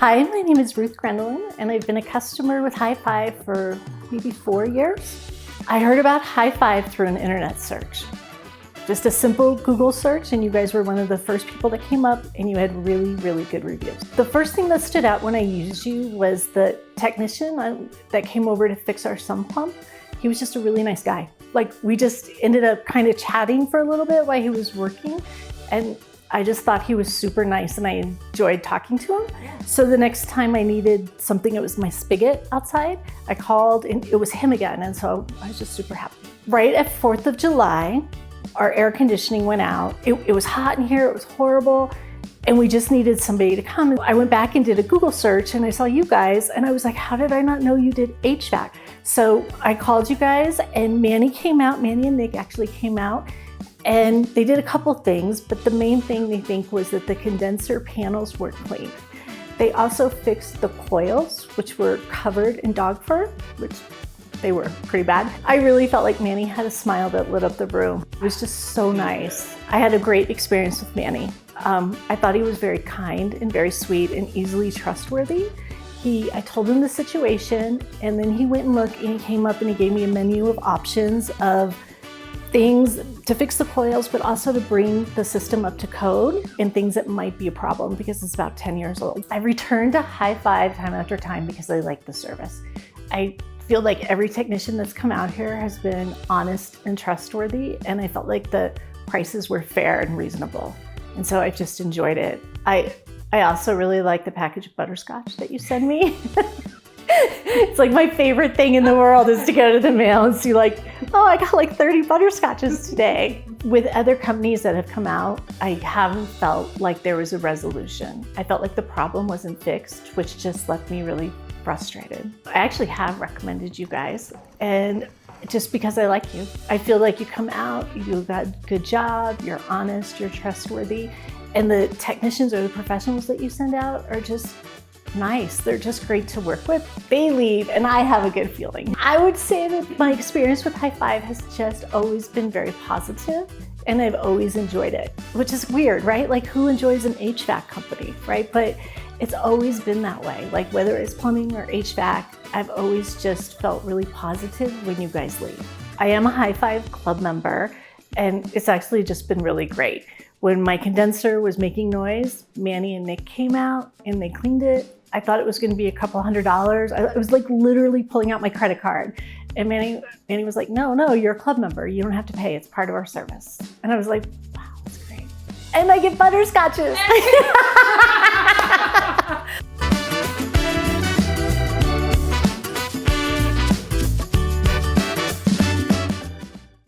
Hi, my name is Ruth Grendelin, and I've been a customer with High Five for maybe 4 years. I heard about High Five through an internet search. Just a simple Google search, and you guys were one of the first people that came up, and you had really, really good reviews. The first thing that stood out when I used you was the technician that came over to fix our sump pump. He was just a really nice guy. Like, we just ended up kind of chatting for a little bit while he was working, and I just thought he was super nice and I enjoyed talking to him. So the next time I needed something, it was my spigot outside, I called and it was him again. And so I was just super happy. Right at 4th of July, our air conditioning went out. It was hot in here, it was horrible. And we just needed somebody to come. I went back and did a Google search and I saw you guys and I was like, how did I not know you did HVAC? So I called you guys and Manny and Nick actually came out. And they did a couple things, but the main thing they think was that the condenser panels weren't clean. They also fixed the coils, which were covered in dog fur, which they were pretty bad. I really felt like Manny had a smile that lit up the room. It was just so nice. I had a great experience with Manny. I thought he was very kind and very sweet and easily trustworthy. I told him the situation, and then he went and looked and he came up and he gave me a menu of options of things to fix the coils, but also to bring the system up to code and things that might be a problem because it's about 10 years old. I returned to High Five time after time because I like the service. I feel like every technician that's come out here has been honest and trustworthy, and I felt like the prices were fair and reasonable. And so I just enjoyed it. I also really like the package of butterscotch that you send me. It's like my favorite thing in the world is to go to the mail and see like, oh, I got like 30 butterscotches today. With other companies that have come out, I haven't felt like there was a resolution. I felt like the problem wasn't fixed, which just left me really frustrated. I actually have recommended you guys, and just because I like you. I feel like you come out, you do a good job, you're honest, you're trustworthy, and the technicians or the professionals that you send out are just nice. They're just great to work with. They leave and I have a good feeling. I would say that my experience with High Five has just always been very positive, and I've always enjoyed it, which is weird, right? Like, who enjoys an HVAC company, right? But it's always been that way. Like, whether it's plumbing or HVAC, I've always just felt really positive when you guys leave. I am a High Five Club member, and it's actually just been really great. When my condenser was making noise, Manny and Nick came out and they cleaned it. I thought it was going to be a couple $100. I was like literally pulling out my credit card. And Manny was like, no, you're a club member. You don't have to pay. It's part of our service. And I was like, wow, that's great. And I get butterscotches.